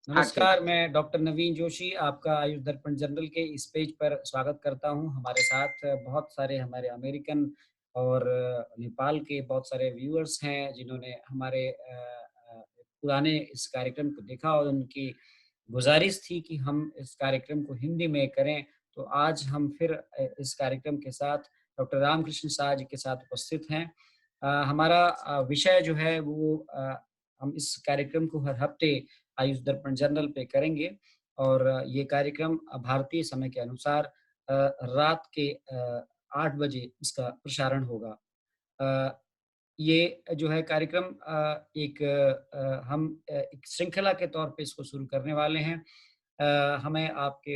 हाँ, ठीक नमस्कार, है। मैं डॉक्टर नवीन जोशी आपका आयुष दर्पण जर्नल के इस पेज पर स्वागत करता हूँ। हमारे साथ बहुत सारे हमारे अमेरिकन और नेपाल के बहुत सारे व्यूअर्स हैं, जिन्होंने हमारे पुराने इस कार्यक्रम को देखा और उनकी गुज़ारिश थी कि हम इस कार्यक्रम को हिंदी में करें। तो आज हम फिर इस कार्यक्रम के साथ डॉक्टर रामकृष्ण शाह जी के साथ उपस्थित हैं। हमारा विषय जो है वो हम इस कार्यक्रम को हर हफ्ते आयुष दर्पण जर्नल पे करेंगे और ये कार्यक्रम भारतीय समय के अनुसार रात के 8 बजे इसका प्रसारण होगा। अ, ये जो है कार्यक्रम हम एक श्रृंखला के तौर पे इसको शुरू करने वाले हैं। हमें आपको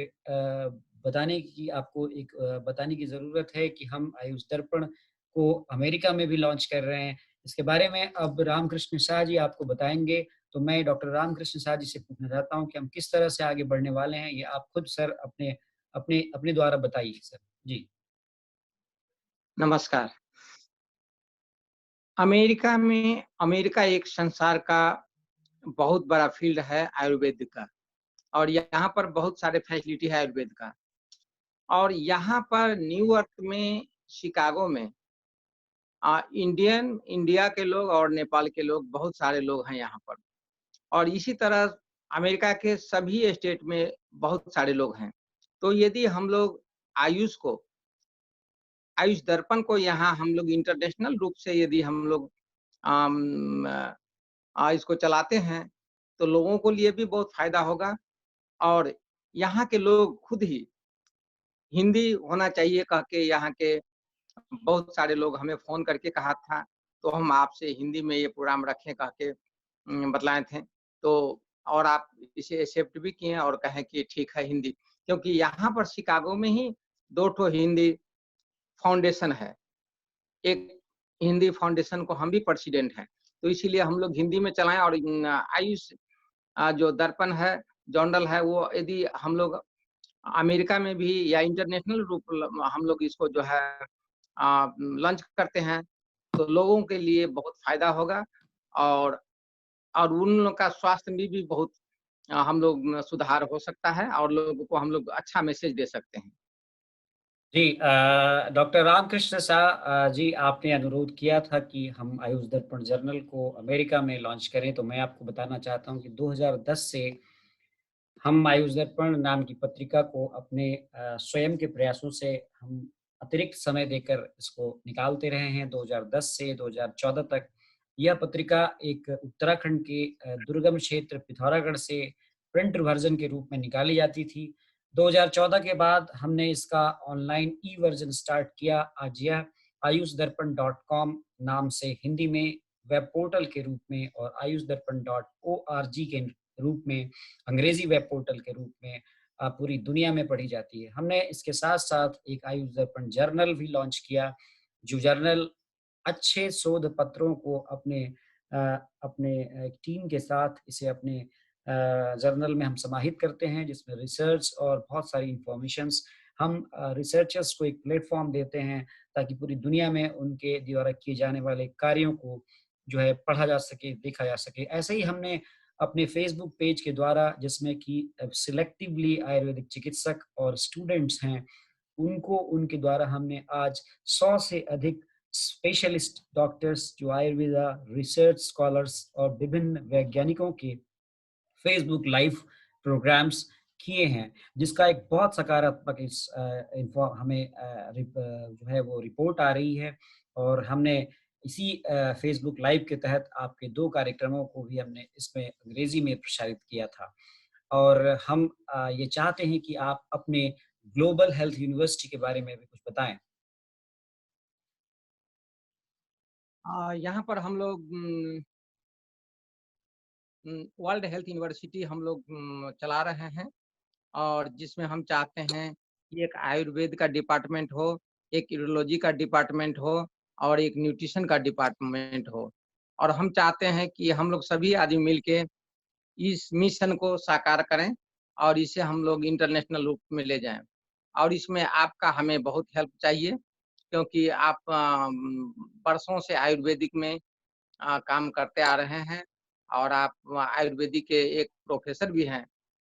एक बताने की ज़रूरत है कि हम आयुष दर्पण को अमेरिका में भी लॉन्च कर रहे हैं। इसके बारे में अब रामकृष्ण शाह जी आपको बताएँगे। तो मैं डॉक्टर रामकृष्ण शाह जी से पूछना चाहता हूँ कि हम किस तरह से आगे बढ़ने वाले हैं? ये आप खुद सर अपने अपने अपने द्वारा बताइए सर। जी। नमस्कार। अमेरिका एक संसार का बहुत बड़ा फ़ील्ड है आयुर्वेद का और यहाँ पर बहुत सारे फैसिलिटी है आयुर्वेद का। और यहाँ पर न्यूयॉर्क में, शिकागो में इंडिया के लोग और नेपाल के लोग बहुत सारे लोग हैं यहाँ पर। और इसी तरह अमेरिका के सभी स्टेट में बहुत सारे लोग हैं। तो यदि हम लोग आयुष को आयुष दर्पण को यहाँ हम लोग इंटरनेशनल रूप से यदि हम लोग इसको चलाते हैं, तो लोगों को लिए भी बहुत फ़ायदा होगा और यहाँ के लोग खुद ही हिंदी होना चाहिए कह के यहाँ के बहुत सारे लोग हमें फ़ोन करके कहा था, तो हम आपसे हिंदी में ये प्रोग्राम रखें कह के बतलाए थे। तो और आप इसे एक्सेप्ट भी किए और कहें कि ठीक है हिंदी, क्योंकि यहाँ पर शिकागो में ही 2 ठो हिंदी फाउंडेशन है। एक हिंदी फाउंडेशन को हम भी प्रेसिडेंट हैं। तो इसीलिए हम लोग हिंदी में चलाएँ और आयुष जो दर्पण है, जर्नल है, वो यदि हम लोग अमेरिका में भी या इंटरनेशनल रूप ल हम लोग इसको जो है लॉन्च करते हैं, तो लोगों के लिए बहुत फ़ायदा होगा और उन लोग का स्वास्थ्य में भी बहुत हम लोग सुधार हो सकता है और लोगों को हम लोग अच्छा मैसेज दे सकते हैं। जी डॉक्टर रामकृष्ण शाह जी आपने अनुरोध किया था कि हम आयुष दर्पण जर्नल को अमेरिका में लॉन्च करें, तो मैं आपको बताना चाहता हूँ कि 2010 से हम आयुष दर्पण नाम की पत्रिका को अपने स्वयं के प्रयासों से हम अतिरिक्त समय देकर इसको निकालते रहे हैं। 2010 से 2014 तक यह पत्रिका एक उत्तराखंड के दुर्गम क्षेत्र पिथौरागढ़ से प्रिंट वर्जन के रूप में निकाली जाती थी। 2014 के बाद हमने इसका ऑनलाइन ई वर्जन स्टार्ट किया। आज यह आयुष दर्पण डॉट कॉम नाम से हिंदी में वेब पोर्टल के रूप में और आयुष दर्पण डॉट ORG के रूप में अंग्रेजी वेब पोर्टल के रूप में पूरी दुनिया में पढ़ी जाती है। हमने इसके साथ-साथ एक आयुष दर्पण जर्नल भी लॉन्च किया, जो जर्नल अच्छे शोध पत्रों को अपने टीम के साथ इसे अपने जर्नल में हम समाहित करते हैं, जिसमें रिसर्च और बहुत सारी इन्फॉर्मेशंस हम रिसर्चर्स को एक प्लेटफ़ॉर्म देते हैं, ताकि पूरी दुनिया में उनके द्वारा किए जाने वाले कार्यों को जो है पढ़ा जा सके, देखा जा सके। ऐसे ही हमने अपने फ़ेसबुक पेज के द्वारा जिसमें कि सिलेक्टिवली आयुर्वेदिक चिकित्सक और स्टूडेंट्स हैं, उनको उनके द्वारा हमने आज 100 से अधिक स्पेशलिस्ट डॉक्टर्स जो आयुर्वेदा, रिसर्च स्कॉलर्स और विभिन्न वैज्ञानिकों के फ़ेसबुक लाइव प्रोग्राम्स किए हैं, जिसका एक बहुत सकारात्मक इस इन्फो हमें जो है वो रिपोर्ट आ रही है और हमने इसी फ़ेसबुक लाइव के तहत आपके 2 कार्यक्रमों को भी हमने इसमें अंग्रेज़ी में प्रसारित किया था। और हम ये चाहते हैं कि आप अपने ग्लोबल हेल्थ यूनिवर्सिटी के बारे में भी कुछ बताएँ। यहाँ पर हम लोग वर्ल्ड हेल्थ यूनिवर्सिटी हम लोग चला रहे हैं और जिसमें हम चाहते हैं कि एक आयुर्वेद का डिपार्टमेंट हो, एक यूरोलॉजी का डिपार्टमेंट हो और एक न्यूट्रिशन का डिपार्टमेंट हो। और हम चाहते हैं कि हम लोग सभी आदमी मिलके इस मिशन को साकार करें और इसे हम लोग इंटरनेशनल रूप में ले जाएँ। और इसमें आपका हमें बहुत हेल्प चाहिए क्योंकि आप बरसों से आयुर्वेदिक में काम करते आ रहे हैं और आप आयुर्वेदिक के एक प्रोफ़ेसर भी हैं,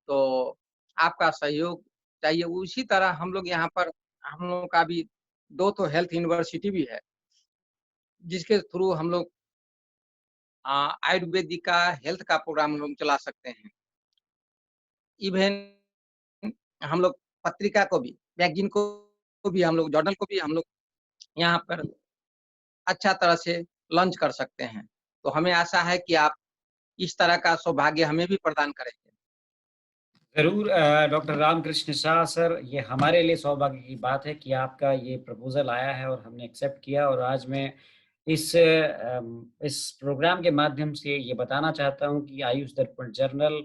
तो आपका सहयोग चाहिए। उसी तरह हम लोग यहाँ पर हम लोगों का भी 2 तो हेल्थ यूनिवर्सिटी भी है, जिसके थ्रू हम लोग आयुर्वेदिक का हेल्थ का प्रोग्राम हम लोग चला सकते हैं। इवेन हम लोग पत्रिका को भी, मैगज़ीन को भी हम लोग जर्नल को भी हम लोग यहाँ पर अच्छा तरह से लॉन्च कर सकते हैं। तो हमें आशा है कि आप इस तरह का सौभाग्य हमें भी प्रदान करेंगे। ज़रूर डॉक्टर रामकृष्ण शाह सर, ये हमारे लिए सौभाग्य की बात है कि आपका ये प्रपोज़ल आया है और हमने एक्सेप्ट किया और आज मैं इस प्रोग्राम के माध्यम से ये बताना चाहता हूँ कि आयुष दर्पण जर्नल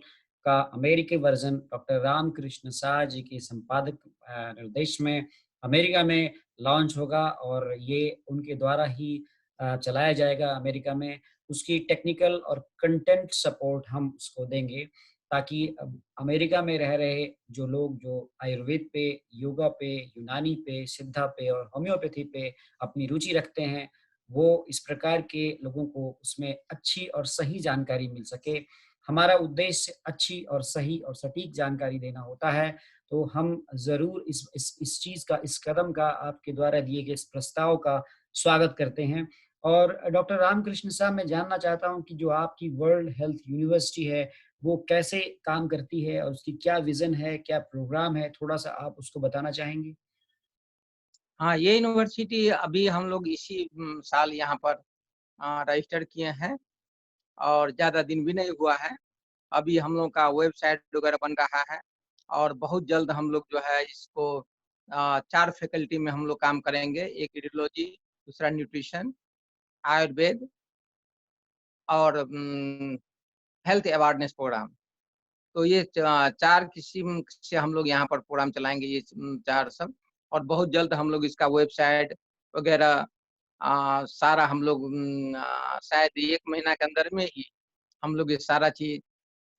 का अमेरिकी वर्ज़न डॉक्टर रामकृष्ण शाह जी के संपादक निर्देश में अमेरिका में लॉन्च होगा और ये उनके द्वारा ही चलाया जाएगा अमेरिका में। उसकी टेक्निकल और कंटेंट सपोर्ट हम उसको देंगे ताकि अमेरिका में रह रहे जो लोग जो आयुर्वेद पे, योगा पे, यूनानी पे, सिद्धा पे और होम्योपैथी पे अपनी रुचि रखते हैं, वो इस प्रकार के लोगों को उसमें अच्छी और सही जानकारी मिल सके। हमारा उद्देश्य अच्छी और सही और सटीक जानकारी देना होता है, तो हम ज़रूर इस चीज़ का, इस कदम का, आपके द्वारा दिए गए इस प्रस्ताव का स्वागत करते हैं। और डॉक्टर रामकृष्ण साहब, मैं जानना चाहता हूँ कि जो आपकी वर्ल्ड हेल्थ यूनिवर्सिटी है, वो कैसे काम करती है और उसकी क्या विज़न है, क्या प्रोग्राम है? थोड़ा-सा आप उसको बताना चाहेंगे? हाँ, ये यूनिवर्सिटी अभी हम लोग इसी साल यहाँ पर रजिस्टर किए हैं और ज़्यादा दिन भी नहीं हुआ है। अभी हम लोग का वेबसाइट वगैरह बन रहा है और बहुत जल्द हम लोग जो है इसको 4 फैकल्टी में हम लोग काम करेंगे। एक रेडियोलॉजी, दूसरा न्यूट्रिशन, आयुर्वेद और हेल्थ अवेयरनेस प्रोग्राम। तो ये 4 किस्म से हम लोग यहाँ पर प्रोग्राम चलाएँगे, ये 4 सब और बहुत जल्द हम लोग इसका वेबसाइट वगैरह सारा हम लोग शायद 1 महीना के अंदर में ही हम लोग ये सारा चीज़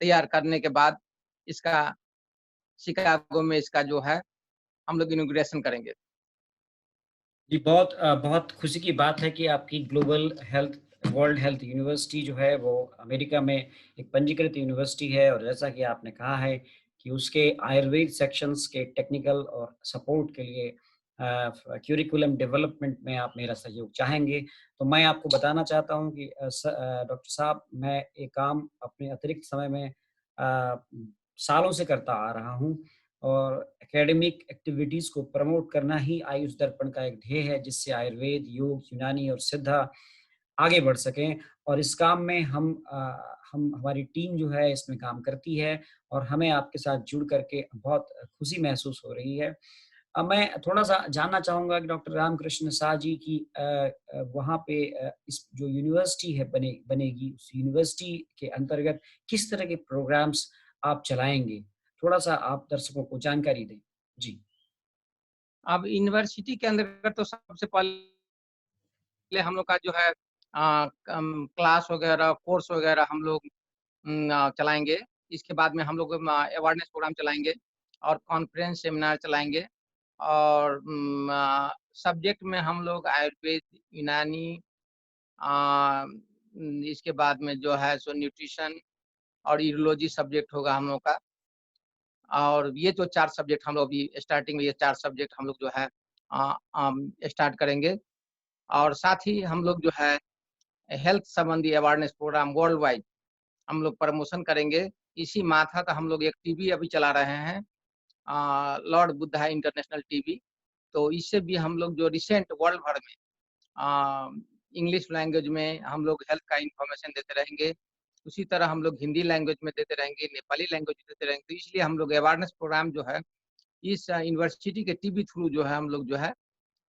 तैयार करने के बाद इसका शिकागो में इसका जो है हम लोग इनॉग्रेशन करेंगे। जी, बहुत खुशी की बात है कि आपकी global health world health university जो है वो अमेरिका में एक पंजीकृत यूनिवर्सिटी है और जैसा कि आपने कहा है कि उसके आयुर्वेद सेक्शंस के टेक्निकल और सपोर्ट के लिए करिकुलम डेवलपमेंट में आप मेरा सहयोग चाहेंगे, तो मैं आपको बताना चाहता हूँ कि डॉक्टर साहब, मैं ये काम अपने अतिरिक्त समय में सालों से करता आ रहा हूँ और एकेडमिक एक्टिविटीज़ को प्रमोट करना ही आयुष दर्पण का एक ध्येय है, जिससे आयुर्वेद, योग, यूनानी और सिद्धा आगे बढ़ सकें और इस काम में हम हमारी टीम जो है इसमें काम करती है और हमें आपके साथ जुड़ कर के बहुत खुशी महसूस हो रही है। अब मैं थोड़ा-सा जानना चाहूँगा कि डॉक्टर रामकृष्ण शाह जी की वहाँ पे इस जो यूनिवर्सिटी है बनेगी, उस यूनिवर्सिटी के अंतर्गत किस तरह के प्रोग्राम्स आप चलाएँगे? थोड़ा-सा आप दर्शकों को जानकारी दें। जी। अब यूनिवर्सिटी के अंतर्गत तो सबसे पहले हम लोग का जो है क्लास वगैरह, कोर्स वगैरह हम लोग चलाएँगे। इसके बाद में हम लोग अवेयरनेस प्रोग्राम चलाएँगे और कॉन्फ्रेंस सेमिनार चलाएँगे और सब्जेक्ट में हम लोग आयुर्वेद, यूनानी इसके बाद में जो है सो न्यूट्रिशन और यूरोलॉजी सब्जेक्ट होगा हम लोग का। और ये जो 4 सब्जेक्ट हम लोग अभी स्टार्टिंग में ये 4 सब्जेक्ट हम लोग जो है स्टार्ट करेंगे और साथ ही हम लोग जो है हेल्थ संबंधी अवेयरनेस प्रोग्राम वर्ल्ड वाइड हम लोग प्रमोशन करेंगे। इसी मार्फत हम लोग एक टीवी अभी चला रहे हैं लॉर्ड बुद्धा इंटरनेशनल टीवी। तो इससे भी हम लोग जो रिसेंट वर्ल्ड भर में इंग्लिश लैंग्वेज में हम लोग हेल्थ का इन्फॉर्मेशन देते रहेंगे। उसी तरह हम लोग हिंदी लैंग्वेज में देते रहेंगे, नेपाली लैंग्वेज में देते रहेंगे। तो इसलिए हम लोग अवेयरनेस प्रोग्राम जो है इस यूनिवर्सिटी के टीवी थ्रू जो है हम लोग जो है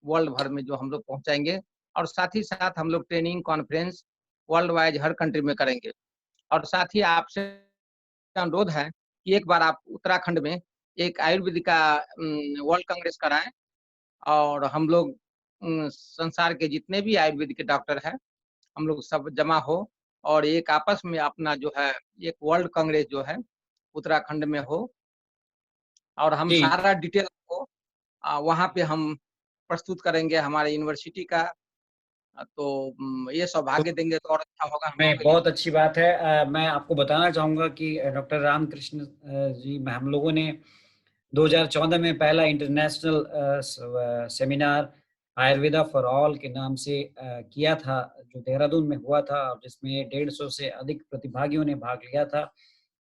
वर्ल्ड भर में जो हम लोग पहुँचाएँगे और साथ ही साथ हम लोग ट्रेनिंग कॉन्फ्रेंस वर्ल्ड वाइड हर कंट्री में करेंगे। और साथ ही आपसे अनुरोध है कि एक बार आप उत्तराखंड में एक आयुर्वेदिक का वर्ल्ड कांग्रेस कराएँ और हम लोग संसार के जितने भी आयुर्वेदिक के डॉक्टर हैं, हम लोग सब जमा हो और एक आपस में अपना जो है एक वर्ल्ड कांग्रेस जो है उत्तराखंड में हो और हम जी, सारा डिटेल को वहाँ पे हम प्रस्तुत करेंगे हमारे यूनिवर्सिटी का तो ये तो सौभाग्य देंगे तो और अच्छा होगा हम लोगों नहीं, के लिए। बहुत अच्छी बात है। मैं आपको बताना चाहूँगा कि डॉक्टर रामकृष्ण जी में हम लोगों ने 2014 में पहला international seminar Ayurveda for all के नाम से किया था, जो देहरादून में हुआ था और जिसमें 150 से अधिक प्रतिभागियों ने भाग लिया था।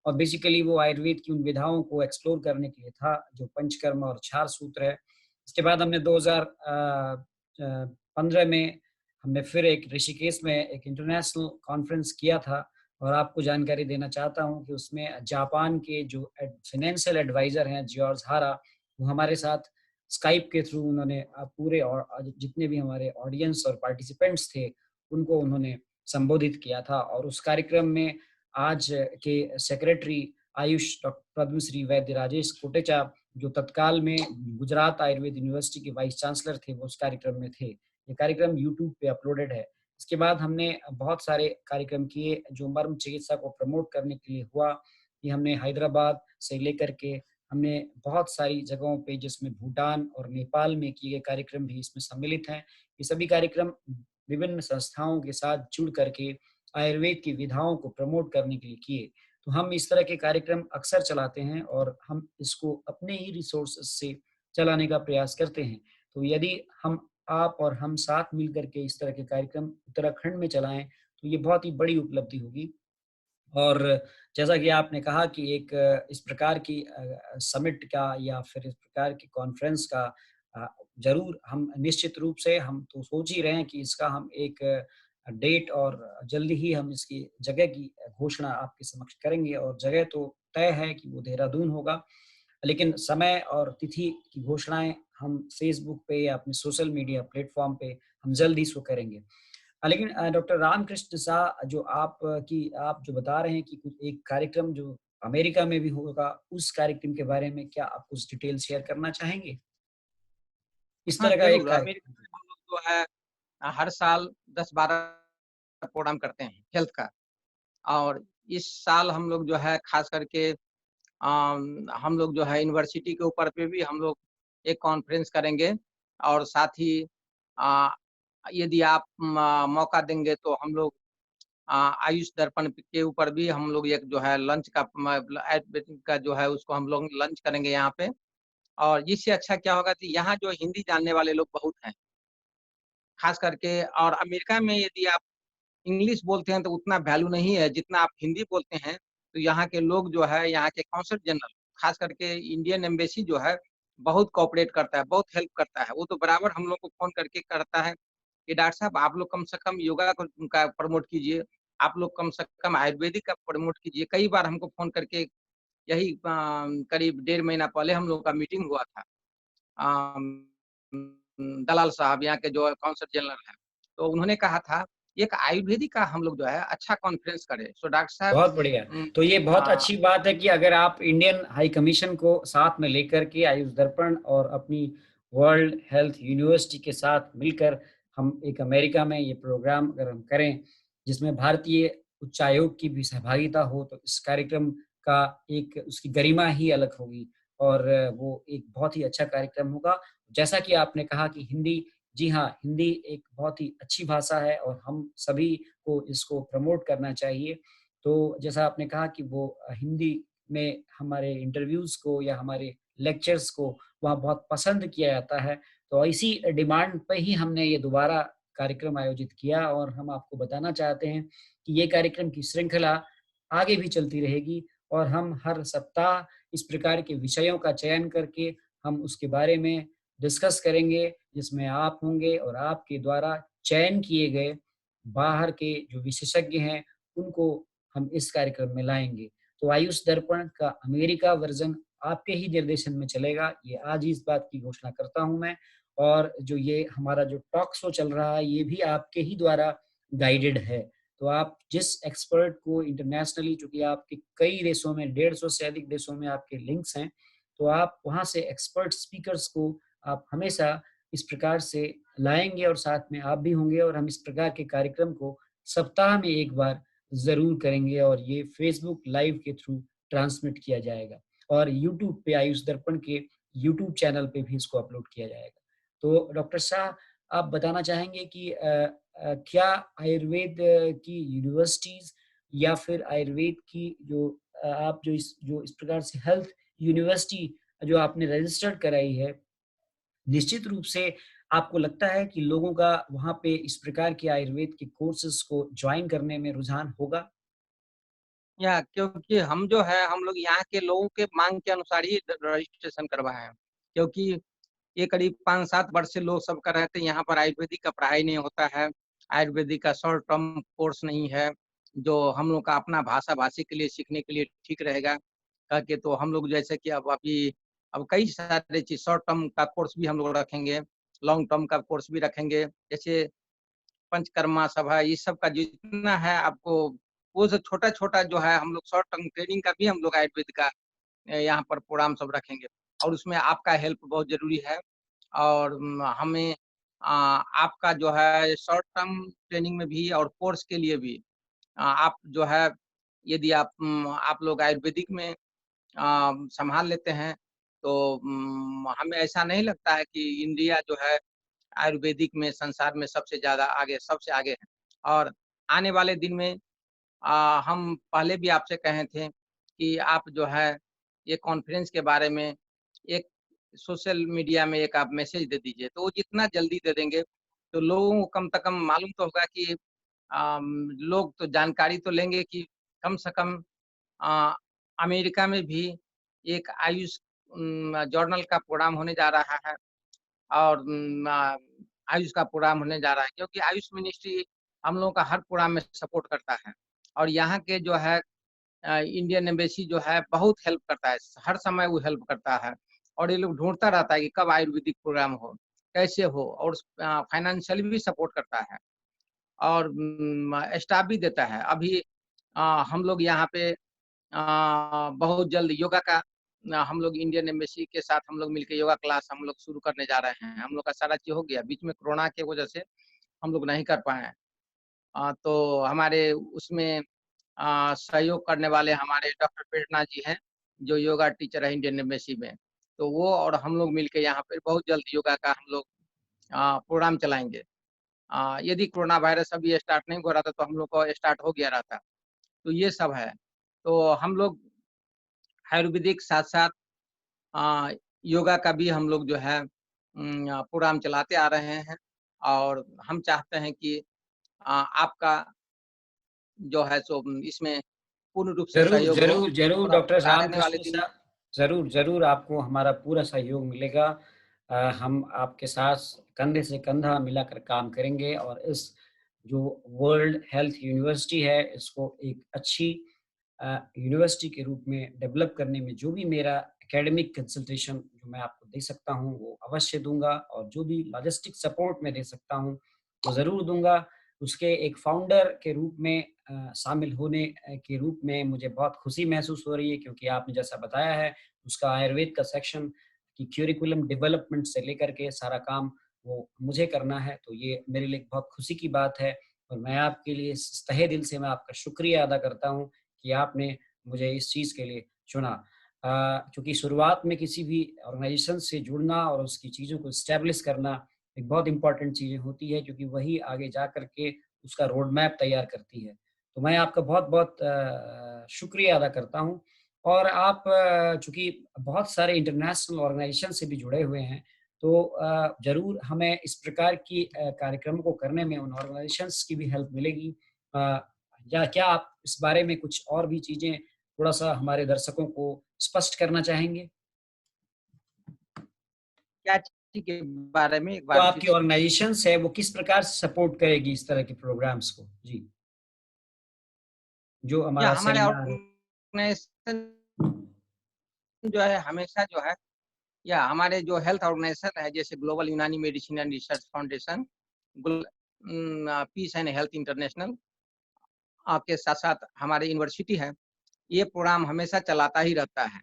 और बेसिकली वो आयुर्वेद की उन विधाओं को एक्सप्लोर करने के लिए था, जो पंचकर्म और क्षार सूत्र है। इसके बाद हमने 2015 में हमने फिर एक ऋषिकेश में एक इंटरनेशनल कॉन्फ्रेंस किया था और आपको जानकारी देना चाहता हूँ कि उसमें जापान के जो फाइनेंशियल एडवाइज़र हैं जॉर्ज हारा, वो हमारे साथ स्काइप के थ्रू उन्होंने पूरे और जितने भी हमारे ऑडियंस और पार्टिसिपेंट्स थे, उनको उन्होंने संबोधित किया था और उस कार्यक्रम में आज के सेक्रेटरी आयुष पद्मश्री वैद्य राजेश कोटेचा, जो तत्काल में गुजरात आयुर्वेद यूनिवर्सिटी के वाइस चांसलर थे, वो उस कार्यक्रम में थे। ये कार्यक्रम यूट्यूब पे अपलोडेड है। इसके बाद हमने बहुत सारे कार्यक्रम किए जो मर्म चिकित्सा को प्रमोट करने के लिए हुआ। ये हमने हैदराबाद से लेकर के हमने बहुत सारी जगहों पे जिसमें भूटान और नेपाल में किए गए कार्यक्रम भी इसमें सम्मिलित हैं। ये सभी कार्यक्रम विभिन्न संस्थाओं के साथ जुड़ करके आयुर्वेद की विधाओं को प्रमोट करने के लिए किए। तो हम इस तरह के कार्यक्रम अक्सर चलाते हैं और हम इसको अपने ही रिसोर्सेज़ से चलाने का प्रयास करते हैं। तो यदि हम आप और हम साथ मिल कर के इस तरह के कार्यक्रम उत्तराखंड में चलाएँ, तो ये बहुत ही बड़ी उपलब्धि होगी। और जैसा कि आपने कहा कि एक इस प्रकार की समिट का या फिर इस प्रकार की कॉन्फ्रेंस का अ, ज़रूर हम निश्चित रूप से हम तो सोच ही रहे हैं कि इसका हम एक डेट और जल्दी ही हम इसकी जगह की घोषणा आपके समक्ष करेंगे और जगह तो तय है कि वो देहरादून होगा। लेकिन समय और तिथि की घोषणाएँ हम फ़ेसबुक पे या अपने सोशल मीडिया प्लेटफ़ॉर्म पे हम जल्द ही इसको करेंगे। लेकिन डॉक्टर रामकृष्ण शाह जो आप जो बता रहे हैं कि कुछ एक कार्यक्रम जो अमेरिका में भी होगा, उस कार्यक्रम के बारे में क्या आप कुछ डिटेल शेयर करना चाहेंगे? इस हाँ, तरह का एक ज़रूर कार्य अमेरिका में हम लोग जो है हर साल 10-12 प्रोग्राम करते हैं हेल्थ का। और इस साल हम लोग जो है ख़ास करके हम लोग जो है यूनिवर्सिटी के ऊपर पे भी हम लोग एक कॉन्फ्रेंस करेंगे और साथ ही अ, यदि आप मौका देंगे तो हम लोग आयुष दर्पण के ऊपर भी हम लोग एक जो है लंच का आयुर्वेदिक का जो है उसको हम लोग लंच करेंगे यहाँ पे। और इससे अच्छा क्या होगा कि यहाँ जो हिंदी जानने वाले लोग बहुत हैं, ख़ास करके। और अमेरिका में यदि आप इंग्लिश बोलते हैं तो उतना वैल्यू नहीं है, जितना आप हिंदी बोलते हैं, तो यहाँ के लोग जो है, यहाँ के कॉन्सुल जनरल, ख़ास करके इंडियन एम्बेसी जो है, बहुत कोऑपरेट करता है, बहुत हेल्प करता है। वो तो बराबर हम लोग को फ़ोन करके करता है कि डॉक्टर साहब आप लोग कम से कम योगा को का प्रमोट कीजिए, आप लोग कम से कम आयुर्वेदिक का प्रमोट कीजिए। कई बार हमको फ़ोन करके यही करीब 1.5 महीना पहले हम लोगों का मीटिंग हुआ था। दलाल साहब यहाँ के जो कॉन्सुल जनरल हैं, तो उन्होंने कहा था, एक आयुर्वेदिक का हम लोग जो है अच्छा कॉन्फ्रेंस करें। सो डॉक्टर साहब बहुत बढ़िया। उम, तो ये बहुत अ, अच्छी बात है कि अगर आप इंडियन हाई कमीशन को साथ में लेकर के आयुष दर्पण और अपनी वर्ल्ड हेल्थ यूनिवर्सिटी के साथ मिलकर हम एक अमेरिका में ये प्रोग्राम अगर हम करें, जिसमें भारतीय उच्चायोग की भी सहभागिता हो, तो इस कार्यक्रम का एक उसकी गरिमा ही अलग होगी और वो एक बहुत ही अच्छा कार्यक्रम होगा। जैसा कि आपने कहा कि हिंदी, जी हाँ, हिंदी एक बहुत ही अच्छी भाषा है और हम सभी को इसको प्रमोट करना चाहिए। तो जैसा आपने कहा कि वो हिंदी में हमारे इंटरव्यूज़ को या हमारे लेक्चर्स को वहाँ बहुत पसंद किया जाता है। तो इसी डिमांड पे ही हमने ये दोबारा कार्यक्रम आयोजित किया और हम आपको बताना चाहते हैं कि ये कार्यक्रम की श्रृंखला आगे भी चलती रहेगी और हम हर सप्ताह इस प्रकार के विषयों का चयन करके हम उसके बारे में डिस्कस करेंगे, जिसमें आप होंगे और आपके द्वारा चयन किए गए बाहर के जो विशेषज्ञ हैं, उनको हम इस कार्यक्रम में लाएँगे। तो आयुष दर्पण का अमेरिका वर्ज़न आपके ही निर्देशन में चलेगा, ये आज ही इस बात की घोषणा करता हूँ मैं। और जो ये हमारा जो टॉक शो चल रहा है, ये भी आपके ही द्वारा गाइडेड है। तो आप जिस एक्सपर्ट को इंटरनेशनली, चूँकि आपके कई देशों में 150 से अधिक देशों में आपके लिंक्स हैं, तो आप वहाँ से एक्सपर्ट स्पीकर्स को आप हमेशा इस प्रकार से लाएँगे और साथ में आप भी होंगे और हम इस प्रकार के कार्यक्रम को सप्ताह में 1 बार ज़रूर करेंगे और ये फ़ेसबुक लाइव के थ्रू ट्रांसमिट किया जाएगा और यूट्यूब पे आयुष दर्पण के यूट्यूब चैनल पे भी इसको अपलोड किया जाएगा। तो डॉक्टर शाह, आप बताना चाहेंगे कि क्या आयुर्वेद की यूनिवर्सिटीज़ या फिर आयुर्वेद की जो आप जो इस प्रकार से हेल्थ यूनिवर्सिटी जो आपने रजिस्टर्ड कराई है, निश्चित रूप से आपको लगता है कि लोगों का वहाँ पे इस प्रकार के आयुर्वेद के कोर्सेज़ को जॉइन करने में रुझान होगा? या क्योंकि हम जो है हम लोग यहाँ के लोगों के माँग के अनुसार ही रजिस्ट्रेशन करवाए हैं। क्योंकि ये करीब 5-7 वर्ष से लोग सब कर रहे थे, यहाँ पर आयुर्वेदिक का पढ़ाई नहीं होता है, आयुर्वेदिक का शॉर्ट टर्म कोर्स नहीं है, जो हम लोग का अपना भाषा-भाषी के लिए सीखने के लिए ठीक रहेगा। करके तो हम लोग जैसे कि अब कई सारे चीज़ शॉर्ट टर्म का कोर्स भी हम लोग रखेंगे, लॉन्ग टर्म का कोर्स भी रखेंगे। जैसे पंचकर्मा सभा ये सब का जितना है आपको वो जो छोटा-छोटा जो है हम लोग शॉर्ट टर्म ट्रेनिंग का भी हम लोग आयुर्वेद का यहाँ पर प्रोग्राम सब रखेंगे और उसमें आपका हेल्प बहुत ज़रूरी है और हमें आपका जो है शॉर्ट टर्म ट्रेनिंग में भी और कोर्स के लिए भी आप जो है यदि आप लोग आयुर्वेदिक में सँभाल लेते हैं तो हमें ऐसा नहीं लगता है कि इंडिया जो है आयुर्वेदिक में संसार में सबसे ज़्यादा आगे सबसे आगे है और आने वाले दिन में हम पहले भी आपसे कहे थे कि आप जो है ये कॉन्फ्रेंस के बारे में एक सोशल मीडिया में एक आप मैसेज दे दीजिए, तो वो जितना जल्दी दे देंगे, तो लोगों को कम से कम मालूम तो होगा कि लोग तो जानकारी तो लेंगे कि कम से कम अ, अमेरिका में भी एक आयुष जर्नल का प्रोग्राम होने जा रहा है। और आयुष का प्रोग्राम होने जा रहा है क्योंकि आयुष मिनिस्ट्री हम लोगों का हर प्रोग्राम में सपोर्ट करता है और यहाँ के जो है इंडियन एम्बेसी जो है बहुत हेल्प करता है, हर समय वो हेल्प करता है और ये लोग ढूँढता रहता है कि कब आयुर्वेदिक प्रोग्राम हो, कैसे हो और फाइनेंशियली भी सपोर्ट करता है और स्टाफ भी देता है। अभी हम लोग यहाँ पे बहुत जल्द योगा का हम लोग इंडियन एम्बेसी के साथ हम लोग मिलके योगा क्लास हम लोग शुरू करने जा रहे हैं। हम लोग का सारा चीज़ हो गया, बीच में कोरोना के वजह से हम लोग नहीं कर पाए हैं। तो हमारे उसमें सहयोग करने वाले हमारे डॉक्टर प्रेरणा जी हैं, जो योगा टीचर है इंडियन एम्बेसी में। तो वो और हम लोग मिलके यहाँ पे बहुत जल्द योगा का हम लोग प्रोग्राम चलाएँगे। यदि कोरोना वायरस अभी स्टार्ट नहीं हो रहा था, तो हम लोग को स्टार्ट हो गया रहता। तो ये सब है। तो हम लोग आयुर्वेदिक साथ-साथ अ, योगा का भी हम लोग जो है प्रोग्राम चलाते आ रहे हैं और हम चाहते हैं कि आपका जो है सो इसमें पूर्ण रूप से ज़रूर, सहयोग हो ज़रूर, ज़रूर और डॉक्टर आने वाले रामकृष्ण दिन साहब, ज़रूर, ज़रूर आपको हमारा पूरा सहयोग मिलेगा। हम आपके साथ कंधे से कंधा मिलाकर काम करेंगे और इस जो वर्ल्ड हेल्थ यूनिवर्सिटी है, इसको एक अच्छी यूनिवर्सिटी के रूप में डेवलप करने में जो भी मेरा एकेडमिक कंसल्टेशन जो मैं आपको दे सकता हूँ, वो अवश्य दूँगा और जो भी लॉजिस्टिक सपोर्ट मैं दे सकता हूँ, वो ज़रूर दूँगा। उसके एक फाउंडर के रूप में शामिल होने के रूप में मुझे बहुत खुशी महसूस हो रही है क्योंकि आपने जैसा बताया है, उसका आयुर्वेद का सेक्शन की करिकुलम डेवलपमेंट से लेकर के सारा काम वो मुझे करना है, तो ये मेरे लिए एक बहुत खुशी की बात है और मैं आपके लिए स तहे दिल से मैं आपका शुक्रिया अदा करता हूँ कि आपने मुझे इस चीज़ के लिए चुना। चूँकि शुरुआत में किसी भी ऑर्गनाइज़ेशन से जुड़ना और उसकी चीज़ों को एस्टेब्लिश करना एक बहुत इम्पोर्टेंट चीज़ें होती है क्योंकि वही आगे जा कर के उसका रोड मैप तैयार करती है। तो मैं आपका बहुत-बहुत शुक्रिया अदा करता हूँ और आप चूँकि बहुत सारे इंटरनेशनल ऑर्गनाइज़ेशन से भी जुड़े हुए हैं, तो ज़रूर हमें इस प्रकार की कार्यक्रमों को करने में उन ऑर्गनाइज़ेशंस की भी हेल्प मिलेगी। अ, या क्या आप इस बारे में कुछ और भी चीज़ें थोड़ा-सा हमारे दर्शकों को स्पष्ट करना चाहेंगे? क्या चीज़ के बारे में एक जो बार फिर आपकी से ऑर्गनाइज़ेशंस है, वो किस प्रकार से सपोर्ट करेगी इस तरह के प्रोग्राम्स को? जी, जो या हमारा हमारे सेमिनार है। ऑर्गनाइज़ेशन जो है हमेशा जो है या हमारे जो हेल्थ ऑर्गनाइज़ेशन है जैसे global Unani medicine and research foundation, peace and health international के साथ-साथ हमारी यूनिवर्सिटी है, ये प्रोग्राम हमेशा चलाता ही रहता है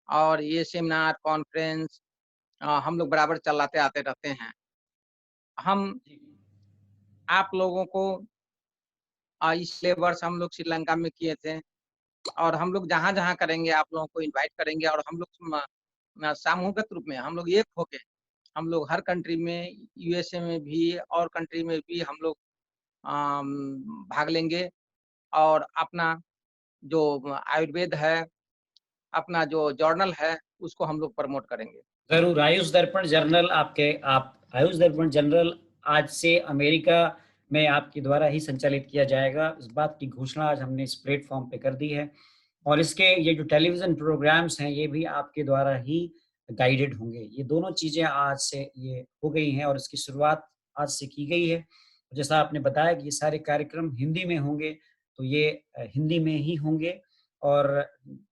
और ये सेमिनार, कॉन्फ्रेंस हम लोग बराबर चलाते आते रहते हैं। हम जी, आप लोगों को पिछले वर्ष हम लोग श्रीलंका में किए थे और हम लोग जहाँ-जहाँ करेंगे आप लोगों को इनवाइट करेंगे और हम लोग सामूहिगत रूप में हम लोग एक होके हम लोग हर कंट्री में, यूएसए में भी और कंट्री में भी हम लोग भाग लेंगे और अपना जो आयुर्वेद है, अपना जो जर्नल है, उसको हम लोग प्रमोट करेंगे। ज़रूर, आयुष दर्पण जर्नल आप आयुष दर्पण जर्नल आज से अमेरिका में आपके द्वारा ही संचालित किया जाएगा। इस बात की घोषणा आज हमने इस प्लेटफ़ॉर्म पे कर दी है और इसके ये जो टेलीविज़न प्रोग्राम्स हैं, ये भी आपके द्वारा ही गाइडेड होंगे। ये दोनों चीज़ें आज से ये हो गई हैं और इसकी शुरुआत आज से की गई है। जैसा आपने बताया कि ये सारे कार्यक्रम हिंदी में होंगे, तो ये हिंदी में ही होंगे और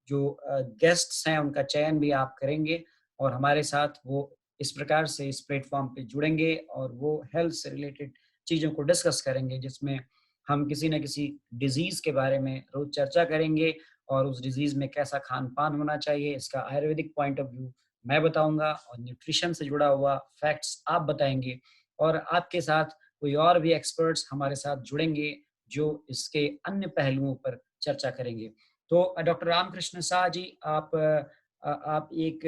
जो गेस्ट्स हैं, उनका चयन भी आप करेंगे और हमारे साथ वो इस प्रकार से इस प्लेटफ़ॉर्म पे जुड़ेंगे और वो हेल्थ से रिलेटेड चीज़ों को डिस्कस करेंगे, जिसमें हम किसी न किसी डिज़ीज़ के बारे में रोज़ चर्चा करेंगे और उस डिज़ीज़ में कैसा खान-पान होना चाहिए, इसका आयुर्वेदिक पॉइंट ऑफ व्यू मैं बताऊँगा और न्यूट्रिशन से जुड़ा हुआ फैक्ट्स आप बताएँगे और आपके साथ कोई और भी एक्सपर्ट्स हमारे साथ जुड़ेंगे, जो इसके अन्य पहलुओं पर चर्चा करेंगे। तो डॉक्टर रामकृष्ण शाह जी, आप एक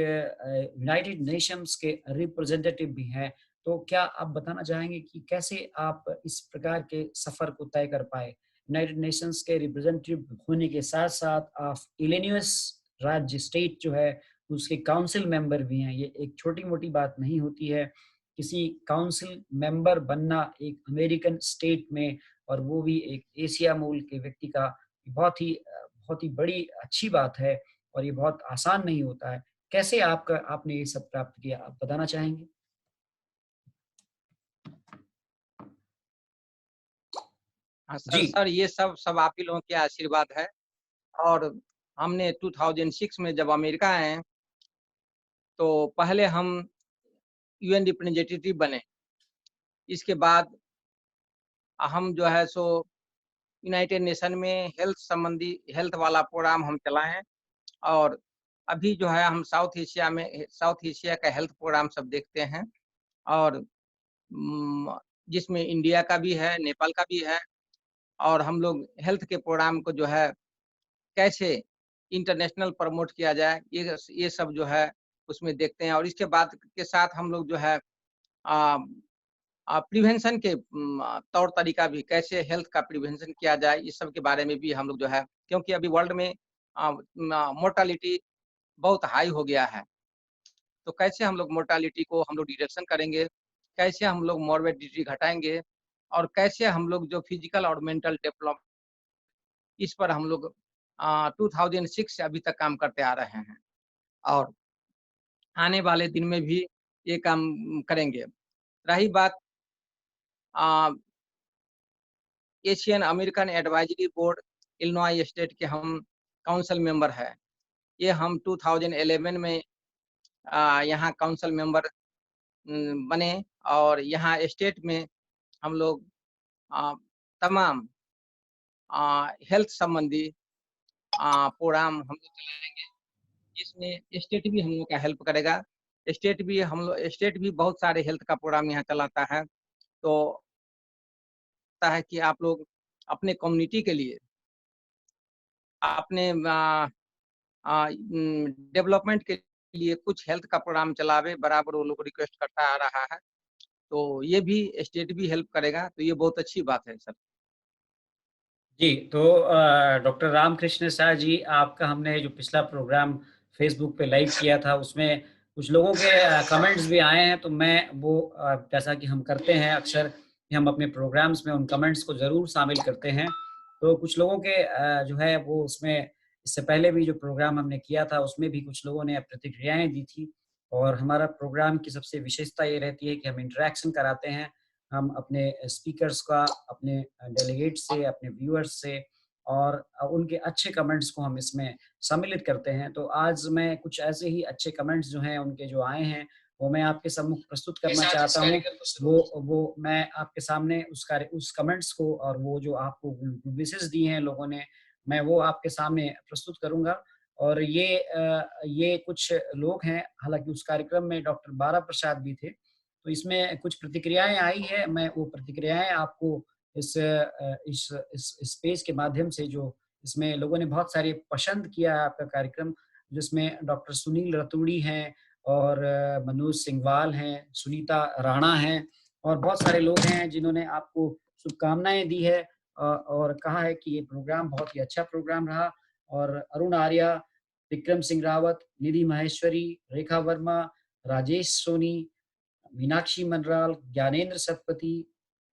यूनाइटेड नेशंस के रिप्रेजेंटेटिव भी हैं, तो क्या आप बताना चाहेंगे कि कैसे आप इस प्रकार के सफ़र को तय कर पाए? यूनाइटेड नेशंस के रिप्रेजेंटेटिव होने के साथ-साथ आप इलिनॉइस राज्य स्टेट जो है, उसके काउंसिल मेंबर भी हैं। ये एक छोटी-मोटी बात नहीं होती है। किसी काउंसिल मेंबर बनना एक अमेरिकन स्टेट में और वो भी एक एशिया मूल के व्यक्ति का बहुत ही बड़ी अच्छी बात है और ये बहुत आसान नहीं होता है। कैसे आपने ये सब प्राप्त किया? आप बताना चाहेंगे? हाँ, सर जी, सर ये सब सब आप ही लोगों के आशीर्वाद है और हमने 2006 में जब अमेरिका आए, तो पहले हम यूएन रिप्रेजेंटेटिव बने। इसके बाद हम जो है सो यूनाइटेड नेशन में हेल्थ वाला प्रोग्राम हम चलाएँ और अभी जो है हम साउथ एशिया का हेल्थ प्रोग्राम सब देखते हैं और जिसमें इंडिया का भी है, नेपाल का भी है और हम लोग हेल्थ के प्रोग्राम को जो है कैसे इंटरनेशनल प्रमोट किया जाए, ये सब जो है उसमें देखते हैं और इसके बाद के साथ हम लोग जो है अ प्रिवेंशन के तौर तरीका भी कैसे हेल्थ का प्रिवेंशन किया जाए, इस सब के बारे में भी हम लोग जो है क्योंकि अभी वर्ल्ड में मोर्टालिटी बहुत हाई हो गया है, तो कैसे हम लोग मोर्टालिटी को हम लोग रिडक्शन करेंगे, कैसे हम लोग मॉर्बिडिटी घटाएँगे और कैसे हम लोग जो फिजिकल और मेंटल डेवलप इस पर हम लोग 2006 से अभी तक काम करते आ रहे हैं और आने वाले दिन में भी ये काम करेंगे। रही बात uh, Asian American advisory board Illinois state के हम काउंसिल मेंबर हैं। ये हम 2011 में यहाँ काउंसिल मेंबर बने और यहाँ स्टेट में हम लोग अ, तमाम हेल्थ संबंधी प्रोग्राम हम लोग चलाएँगे, जिसमें स्टेट भी हम लोग का हेल्प करेगा। स्टेट भी बहुत सारे हेल्थ का प्रोग्राम यहाँ चलाता है। तो होता है कि आप लोग अपने कम्युनिटी के लिए, अपने डेवलपमेंट के लिए कुछ हेल्थ का प्रोग्राम चलावे, बराबर वो लोग रिक्वेस्ट करता आ रहा है। तो ये भी स्टेट भी हेल्प करेगा, तो ये बहुत अच्छी बात है सर। जी, तो डॉक्टर रामकृष्ण शाह जी, आपका हमने जो पिछला प्रोग्राम फ़ेसबुक पे लाइव किया था, उसमें कुछ लोगों के कमेंट्स भी आए हैं, तो मैं वो जैसा कि हम करते हैं अक्सर कि हम अपने प्रोग्राम्स में उन कमेंट्स को ज़रूर शामिल करते हैं। तो कुछ लोगों के जो है वो उसमें इससे पहले भी जो प्रोग्राम हमने किया था, उसमें भी कुछ लोगों ने प्रतिक्रियाएँ दी थी और हमारा प्रोग्राम की सबसे विशेषता ये रहती है कि हम इंटरैक्शन कराते हैं। हम अपने स्पीकर्स का, अपने डेलीगेट्स से, अपने व्यूअर्स से और उनके अच्छे कमेंट्स को हम इसमें सम्मिलित करते हैं। तो आज मैं कुछ ऐसे ही अच्छे कमेंट्स जो हैं उनके जो आए हैं, वो मैं आपके सम्मुख प्रस्तुत करना चाहता हूँ। वो मैं आपके सामने उस कमेंट्स को और वो जो आपको विशेस दिए हैं लोगों ने, मैं वो आपके सामने प्रस्तुत करूँगा। और ये कुछ लोग हैं, हालाँकि उस कार्यक्रम में डॉक्टर बारा प्रसाद भी थे। तो इसमें कुछ प्रतिक्रियाएँ आई हैं, मैं वो प्रतिक्रियाएँ आपको इस पेज के माध्यम से जो इसमें लोगों ने बहुत सारे पसंद किया है आपका कार्यक्रम, जिसमें डॉक्टर सुनील रतूड़ी हैं और मनोज सिंघवाल हैं, सुनीता राणा हैं और बहुत सारे लोग हैं जिन्होंने आपको शुभकामनाएँ दी है और कहा है कि ये प्रोग्राम बहुत ही अच्छा प्रोग्राम रहा और अरुण आर्या, विक्रम सिंह रावत, निधि माहेश्वरी, रेखा वर्मा, राजेश सोनी, मीनाक्षी मनराल, ज्ञानेंद्र सतपथी,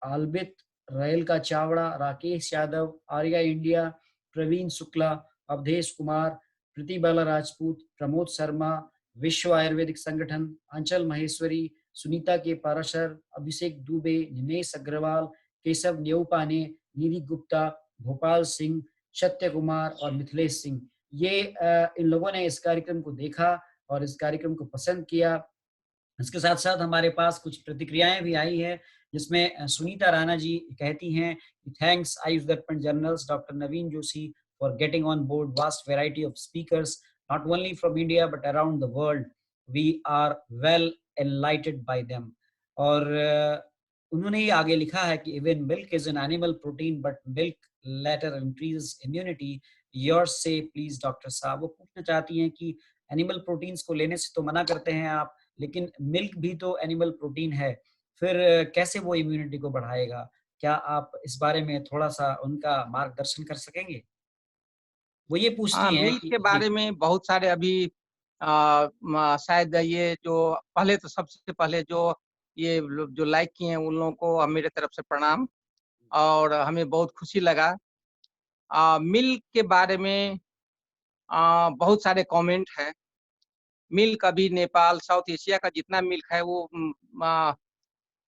आल्बित, रेलका चावड़ा, राकेश यादव, आर्या इंडिया, प्रवीण शुक्ला, अवधेश कुमार, प्रीति बाला राजपूत, प्रमोद शर्मा, विश्व आयुर्वेदिक संगठन, अंचल महेश्वरी, सुनीता के पाराशर, अभिषेक दुबे, निमेश अग्रवाल, केशव न्यौपाने, निधि गुप्ता, भोपाल सिंह, सत्य कुमार और मिथिलेश सिंह। ये इन लोगों ने इस कार्यक्रम को देखा और इस कार्यक्रम को पसंद किया। इसके साथ-साथ हमारे पास कुछ प्रतिक्रियाएँ भी आई हैं, जिसमें सुनीता राणा जी कहती हैं कि thanks Ayush Darpan journals doctor Naveen Joshi for getting on board vast variety of speakers not only from India but around the world. We are well enlightened by them. और उन्होंने ये आगे लिखा है कि even milk is an animal protein but milk later increases immunity. Yours say please doctor साहब। वो पूछना चाहती हैं कि एनिमल प्रोटीन्स को लेने से तो मना करते हैं आप, लेकिन मिल्क भी तो एनिमल प्रोटीन है, फिर कैसे वो इम्यूनिटी को बढ़ाएगा? क्या आप इस बारे में थोड़ा-सा उनका मार्गदर्शन कर सकेंगे? वो ये हाँ, पूछती हैं मिल्क कि के जी, बारे में बहुत सारे अभी शायद ये जो पहले तो सबसे पहले जो ये लोग जो लाइक किए हैं उन लोगों को मेरे तरफ से प्रणाम और हमें बहुत खुशी लगा। मिल्क के बारे में बहुत सारे कमेंट हैं। मिल्क अभी नेपाल, साउथ एशिया का जितना मिल्क है वो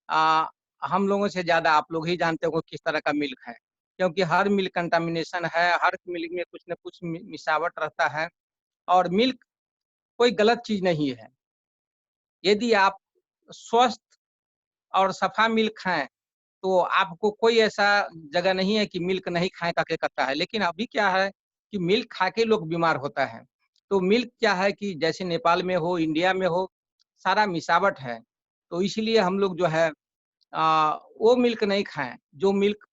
अ, हम लोगों से ज़्यादा आप लोग ही जानते हो किस तरह का मिल्क है। क्योंकि हर मिल्क कंटामिनेशन है, हर मिल्क में कुछ न कुछ मिलावट रहता है और मिल्क कोई गलत चीज़ नहीं है। यदि आप स्वस्थ और सफ़ा मिल्क खाएँ, तो आपको कोई ऐसा जगह नहीं है कि मिल्क नहीं खाएँ करके कहता है। लेकिन अभी क्या है कि मिल्क खा के लोग बीमार होता है। तो मिल्क क्या है कि जैसे नेपाल में हो, इंडिया में हो, सारा मिलावट है। तो इसलिए हम लोग जो है वो मिल्क नहीं खाएँ, जो मिल्क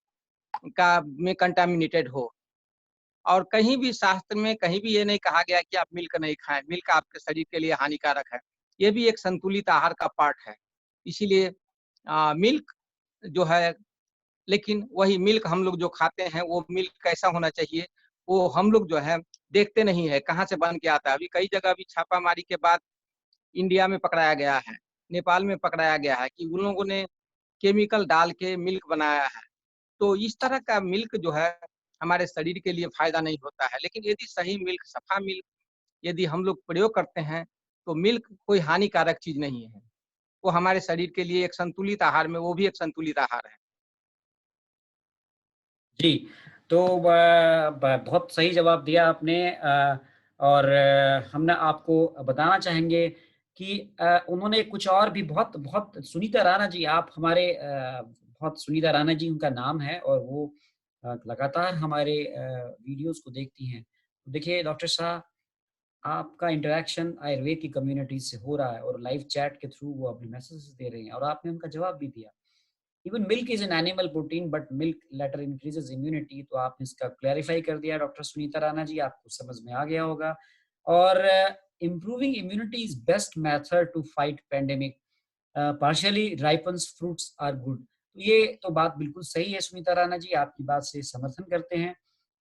का में कंटामिनेटेड हो। और कहीं भी शास्त्र में कहीं भी ये नहीं कहा गया कि आप मिल्क नहीं खाएँ, मिल्क आपके शरीर के लिए हानिकारक है। ये भी एक संतुलित आहार का पार्ट है। इसीलिए मिल्क जो है लेकिन वही मिल्क हम लोग जो खाते हैं, वो मिल्क कैसा होना चाहिए, वो हम लोग जो है देखते नहीं है, कहाँ से बन के आता है। अभी कई जगह अभी छापामारी के बाद इंडिया में पकड़ाया गया है, नेपाल में पकड़ाया गया है कि उन लोगों ने केमिकल डाल के मिल्क बनाया है। तो इस तरह का मिल्क जो है, हमारे शरीर के लिए फ़ायदा नहीं होता है। लेकिन यदि सही मिल्क, सफ़ा मिल्क यदि हम लोग प्रयोग करते हैं, तो मिल्क कोई हानिकारक चीज़ नहीं है। वो हमारे शरीर के लिए एक संतुलित आहार में वो भी एक संतुलित आहार है। जी। तो ब ब बहुत सही जवाब दिया आपने और हम ना आपको बताना चाहेंगे कि उन्होंने कुछ और भी बहुत बहुत सुनीता राणा जी आप हमारे बहुत सुनीता राणा जी उनका नाम है और वो लगातार हमारे वीडियोज़ को देखती हैं। देखिए डॉक्टर साहब आपका इंटरैक्शन आयुर्वेद की कम्युनिटी से हो रहा है और लाइव चैट के थ्रू वो अपने मैसेजेस दे रहे हैं और आपने उनका जवाब भी दिया। Even milk is an animal protein but milk later increases immunity तो आपने इसका क्लैरिफ़ाई कर दिया डॉक्टर सुनीता राणा जी, आपको समझ में आ गया होगा। और improving immunity is best method to fight pandemic partially ripens fruits are good. तो ये तो बात बिल्कुल सही है सुनीता राणा जी, आपकी बात से समर्थन करते हैं।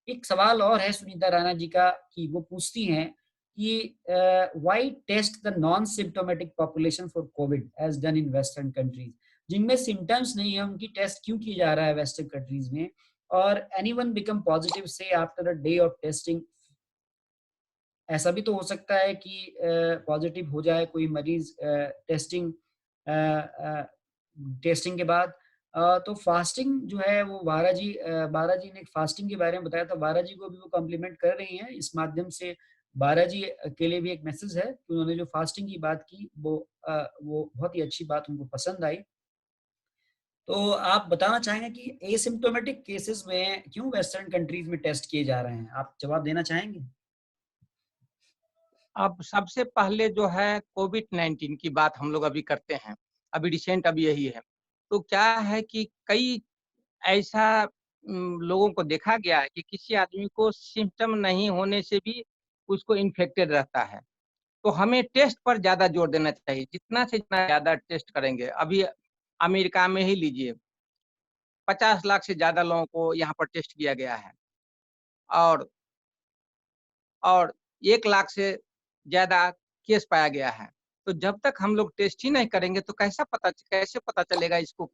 एक सवाल और है सुनीता राणा जी का कि वो पूछती हैं कि why test the non symptomatic population for COVID as done in western countries? जिनमें सिम्पटम्स नहीं है उनकी टेस्ट क्यों किया जा रहा है वेस्टर्न कंट्रीज़ में? और एनीवन बिकम पॉजिटिव से after a day of testing ऐसा भी तो हो सकता है कि पॉज़िटिव हो जाए कोई मरीज़ टेस्टिंग के बाद तो फास्टिंग जो है वो बारा जी ने फास्टिंग के बारे में बताया था, बारा जी को भी वो कॉम्प्लीमेंट कर रही हैं। इस माध्यम से बारा जी के लिए भी एक मैसेज है कि उन्होंने जो फास्टिंग की बात की वो बहुत ही अच्छी बात उनको पसंद आई। तो आप बताना चाहेंगे कि एसिम्प्टोमेटिक केसेज़ में क्यों वेस्टर्न कंट्रीज़ में टेस्ट किए जा रहे हैं? आप जवाब देना चाहेंगे? अब सबसे पहले जो है कोविड-19 की बात हम लोग अभी करते हैं। अभी रिसेंट अभी यही है। तो क्या है कि कई ऐसा लोगों को देखा गया है कि किसी आदमी को सिम्पटम नहीं होने से भी उसको इन्फेक्टेड रहता है। तो हमें टेस्ट पर ज़्यादा जोर देना चाहिए, जितना से जितना ज़्यादा टेस्ट करेंगे। अभी अमेरिका में ही लीजिए, 50 लाख से ज़्यादा लोगों को यहाँ पर टेस्ट किया गया है और 1 लाख से ज़्यादा केस पाया गया है। तो जब तक हम लोग टेस्ट ही नहीं करेंगे तो कैसे पता चलेगा इसको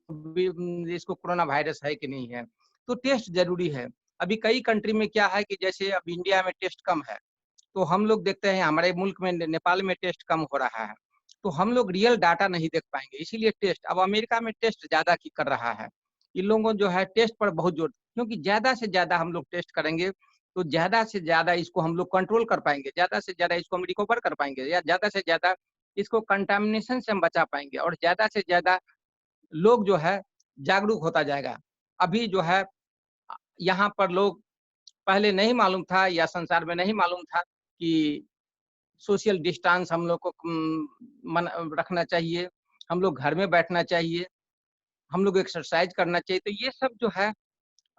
कोरोना वायरस है कि नहीं है? तो टेस्ट ज़रूरी है। अभी कई कंट्री में क्या है कि जैसे अब इंडिया में टेस्ट कम है, तो हम लोग देखते हैं हमारे मुल्क में नेपाल में टेस्ट कम हो रहा है। तो हम लोग रियल डाटा नहीं देख पाएँगे, इसीलिए टेस्ट अब अमेरिका में टेस्ट ज़्यादा की कर रहा है। इन लोगों जो है टेस्ट पर बहुत जोर क्योंकि ज़्यादा से ज़्यादा हम लोग टेस्ट करेंगे, तो ज़्यादा से ज़्यादा इसको हम लोग कंट्रोल कर पाएँगे, ज़्यादा से ज़्यादा इसको हम रिकवर कर पाएँगे या ज़्यादा से ज़्यादा इसको कंटामिनेशन से हम बचा पाएँगे और ज़्यादा से ज़्यादा लोग जो है जागरूक होता जाएगा। अभी जो है यहाँ पर लोग पहले नहीं मालूम था या संसार में नहीं मालूम था कि सोशल डिस्टेंस हम लोग को मन रखना चाहिए, हम लोग घर में बैठना चाहिए, हम लोग एक्सरसाइज़ करना चाहिए। तो ये सब जो है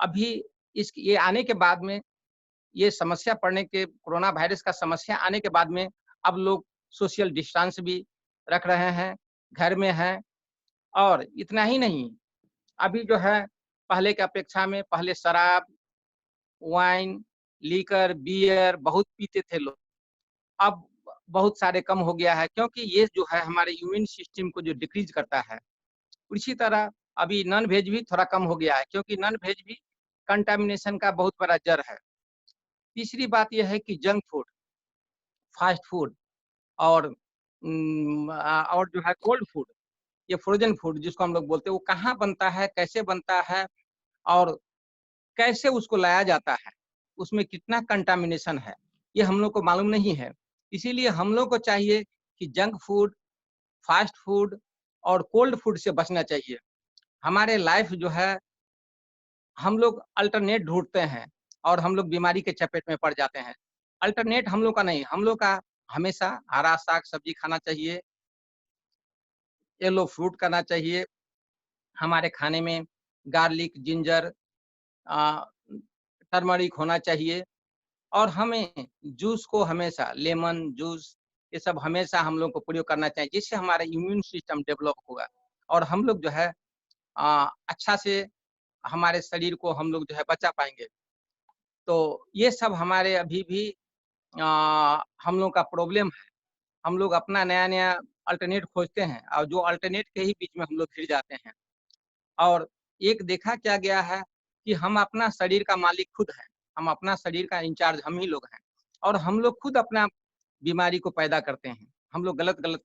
अभी इस ये आने के बाद में ये समस्या पड़ने के कोरोना वायरस का समस्या आने के बाद में अब लोग सोशल डिस्टेंस भी रख रहे हैं, घर में हैं और इतना ही नहीं, अभी जो है पहले की अपेक्षा में पहले शराब, वाइन, लीकर, बियर बहुत पीते थे लोग। अब बहुत सारे कम हो गया है क्योंकि ये जो है हमारे इम्यून सिस्टम को जो डिक्रीज़ करता है, इसी तरह अभी नॉन-वेज भी थोड़ा कम हो गया है क्योंकि नॉन-वेज भी कंटामिनेशन का बहुत बड़ा जड़ है। तीसरी बात ये है कि जंक फूड, फास्ट फूड और और जो है कोल्ड फूड, ये फ्रोज़न फूड जिसको हम लोग बोलते हैं, वो कहाँ बनता है, कैसे बनता है और कैसे उसको लाया जाता है, उसमें कितना कंटामिनेशन है, ये हम लोग को मालूम नहीं है। इसीलिए हम लोग को चाहिए कि जंक फूड, फास्ट फूड और कोल्ड फूड से बचना चाहिए। हमारे लाइफ जो है हम लोग अल्टरनेट ढूँढते हैं और हम लोग बीमारी के चपेट में पड़ जाते हैं। अल्टरनेट हम लोग का नहीं, हम लोग का हमेशा हरा साग-सब्ज़ी खाना चाहिए, येलो फ्रूट खाना चाहिए, हमारे खाने में गार्लिक, जिंजर अ, टर्मरिक होना चाहिए और हमें जूस को हमेशा लेमन जूस ये सब हमेशा हम लोग को प्रयोग करना चाहिए, जिससे हमारा इम्यून सिस्टम डेवलप होगा और हम लोग जो है अच्छा से हमारे शरीर को हम लोग जो है बचा पाएँगे। तो ये सब हमारे अभी भी अ, हम लोग का प्रॉब्लम है। हम लोग अपना नया-नया अल्टरनेट खोजते हैं और जो अल्टरनेट के ही बीच में हम लोग घिर जाते हैं। और एक देखा क्या गया है कि हम अपना शरीर का मालिक खुद हैं। हम अपना शरीर का इंचार्ज हम ही लोग हैं और हम लोग खुद अपना बीमारी को पैदा करते हैं। हम लोग गलत-गलत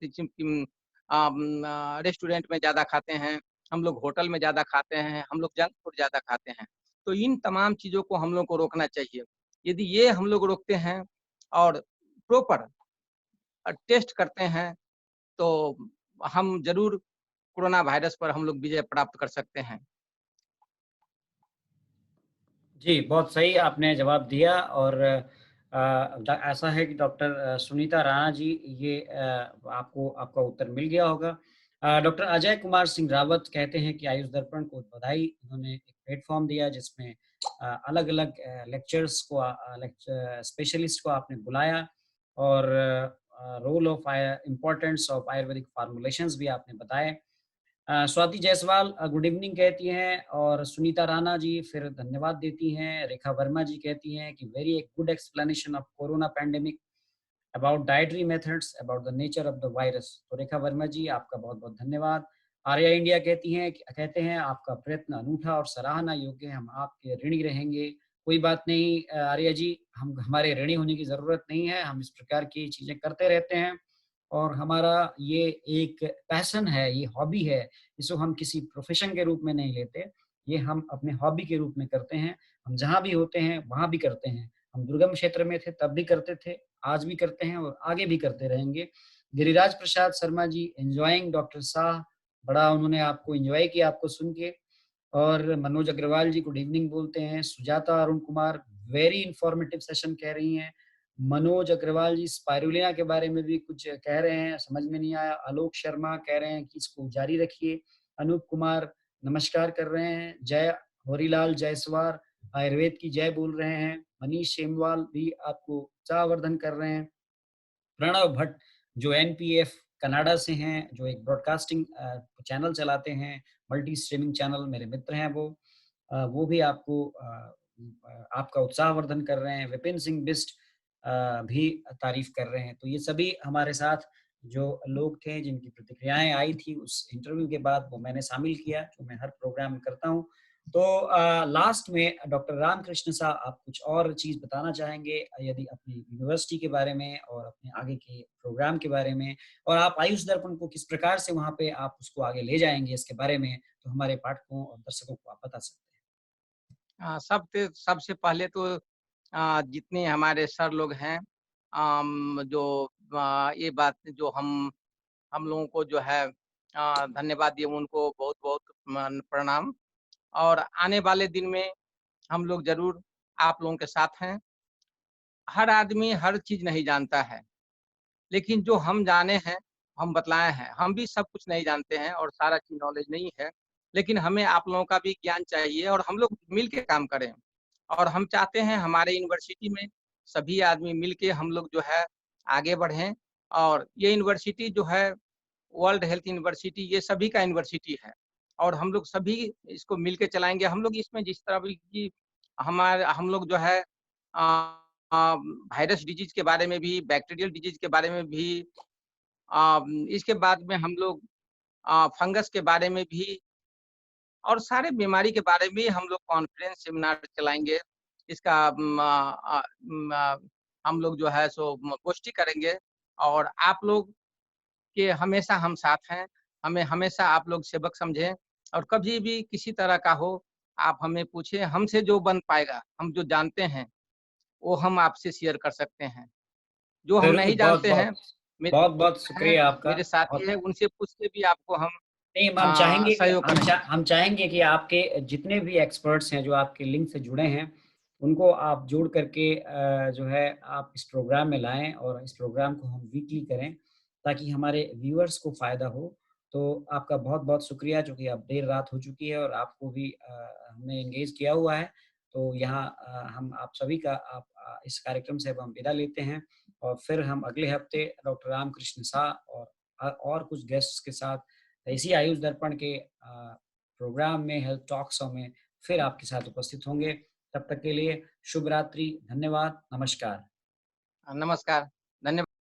रेस्टोरेंट में ज़्यादा खाते हैं, हम लोग होटल में ज़्यादा खाते हैं, हम लोग जंक फूड ज़्यादा खाते हैं। तो इन तमाम चीज़ों को हम लोग को रोकना चाहिए। यदि ये हम लोग रोकते हैं और प्रॉपर टेस्ट करते हैं, तो हम ज़रूर कोरोना वायरस पर हम लोग विजय प्राप्त कर सकते हैं। जी, बहुत सही आपने जवाब दिया और ऐसा है कि डॉक्टर सुनीता राणा जी ये आपको आपका उत्तर मिल गया होगा। डॉक्टर अजय कुमार सिंह रावत कहते हैं कि आयुष दर्पण को बधाई, इन्होंने एक प्लेटफ़ॉर्म दिया जिसमें अलग-अलग लेक्चर्स को स्पेशलिस्ट को आपने बुलाया और role of importance of Ayurvedic formulations भी आपने बताए। स्वाति जायसवाल गुड इवनिंग कहती हैं और सुनीता राणा जी फिर धन्यवाद देती हैं। रेखा वर्मा जी कहती हैं कि वेरी एक good explanation of corona pandemic about dietary methods about the nature of the virus. तो रेखा वर्मा जी आपका बहुत-बहुत धन्यवाद। आर्या इंडिया कहते हैं आपका प्रयत्न अनूठा और सराहना योग्य है, हम आपके ऋणी रहेंगे। कोई बात नहीं आर्या जी, हम हमारे ऋणी होने की ज़रूरत नहीं है, हम इस प्रकार की चीज़ें करते रहते हैं। और हमारा ये एक पैशन है, ये हॉबी है, इसको हम किसी प्रोफ़ेशन के रूप में नहीं लेते, ये हम अपने हॉबी के रूप में करते हैं। हम जहाँ भी होते हैं, वहाँ भी करते हैं। हम दुर्गम क्षेत्र में थे, तब भी करते थे, आज भी करते हैं और आगे भी करते रहेंगे। गिरिराज प्रसाद शर्मा जी एन्जॉयिंग डॉक्टर शाह, बड़ा उन्होंने आपको एन्जॉय किया आपको सुन के। और मनोज अग्रवाल जी गुड इवनिंग बोलते हैं। Sujata Arun Kumar very informative session कह रही हैं। मनोज अग्रवाल जी स्पाइरुलिना के बारे में भी कुछ कह रहे हैं, समझ में नहीं आया। आलोक शर्मा कह रहे हैं कि इसको जारी रखिए। अनूप कुमार नमस्कार कर रहे हैं। जय होरीलाल जायसवाल आयुर्वेद की जय बोल रहे हैं। मनीष सेमवाल भी आपको उत्साहवर्धन कर रहे हैं। प्रणव भट्ट जो एनपीएफ कनाडा से हैं, जो एक ब्रॉडकास्टिंग चैनल चलाते हैं, मल्टी स्ट्रीमिंग चैनल, मेरे मित्र हैं वो। वो भी आपका उत्साहवर्धन कर रहे हैं। विपिन सिंह बिष्ट भी तारीफ़ कर रहे हैं। तो ये सभी हमारे साथ जो लोग थे जिनकी प्रतिक्रियाएँ आई थी उस इंटरव्यू के बाद, वो मैंने शामिल किया, जो मैं हर प्रोग्राम में करता हूँ। तो लास्ट में डॉक्टर रामकृष्ण साहब, आप कुछ और चीज़ बताना चाहेंगे यदि अपनी यूनिवर्सिटी के बारे में और अपने आगे के प्रोग्राम के बारे में, और आप आयुष दर्पण को किस प्रकार से वहाँ पे आप उसको आगे ले जाएँगे इसके बारे में, तो हमारे पाठकों और दर्शकों को आप बता सकते हैं? सबसे पहले तो जितने हमारे सर लोग हैं, जो ये बात जो हम लोगों को जो है धन्यवाद दिए, उनको बहुत-बहुत प्रणाम। और आने वाले दिन में हम लोग ज़रूर आप लोगों के साथ हैं। हर आदमी हर चीज़ नहीं जानता है, लेकिन जो हम जाने हैं, हम बतलाए हैं। हम भी सब कुछ नहीं जानते हैं और सारा चीज़ नॉलेज नहीं है, लेकिन हमें आप लोगों का भी ज्ञान चाहिए और हम लोग मिल के काम करें। और हम चाहते हैं हमारे यूनिवर्सिटी में सभी आदमी मिल के हम लोग जो है आगे बढ़ें, और ये यूनिवर्सिटी जो है वर्ल्ड हेल्थ यूनिवर्सिटी, ये सभी का यूनिवर्सिटी है और हम लोग सभी इसको मिल के चलाएँगे। हम लोग इसमें जिस तरह भी कि हम लोग जो है वायरस डिजीज़ के बारे में भी, बैक्टीरियल डिजीज़ के बारे में भी, इसके बाद में हम लोग फंगस के बारे में भी और सारे बीमारी के बारे में हम लोग कॉन्फ्रेंस सेमिनार चलाएँगे। इसका हम लोग जो है सो गोष्ठी करेंगे और आप लोग के हमेशा हम साथ हैं। हमें हमेशा आप लोग सेवक समझें और कभी भी किसी तरह का हो, आप हमें पूछें, हमसे जो बन पाएगा, हम जो जानते हैं, वो हम आपसे शेयर कर सकते हैं। जो हम ज़रूर, नहीं जानते हैं, बहुत-बहुत, मेरे बहुत-बहुत मित्र हैं, शुक्रिया आपका। मेरे साथी बहुत हैं, उनसे पूछ के भी आपको हम नहीं, हम चाहेंगे कि सहयोग करेंगे। हम चाहेंगे कि आपके जितने भी एक्सपर्ट्स हैं, जो आपके लिंक से जुड़े हैं, उनको आप जोड़ करके जो है आप इस प्रोग्राम में लाएँ और इस प्रोग्राम को हम वीकली करें, ताकि हमारे व्यूअर्स को फ़ायदा हो। तो आपका बहुत-बहुत शुक्रिया, चूँकि अब देर रात हो चुकी है और आपको भी हमने एंगेज किया हुआ है। तो यहाँ हम आप सभी का इस कार्यक्रम से अब हम विदा लेते हैं और फिर हम अगले हफ्ते डॉक्टर रामकृष्ण शाह और कुछ गेस्ट्स के साथ इसी आयुष दर्पण के प्रोग्राम में, हेल्थ टॉक्स में फिर आपके साथ उपस्थित होंगे। तब तक के लिए शुभ रात्रि, धन्यवाद, नमस्कार। नमस्कार।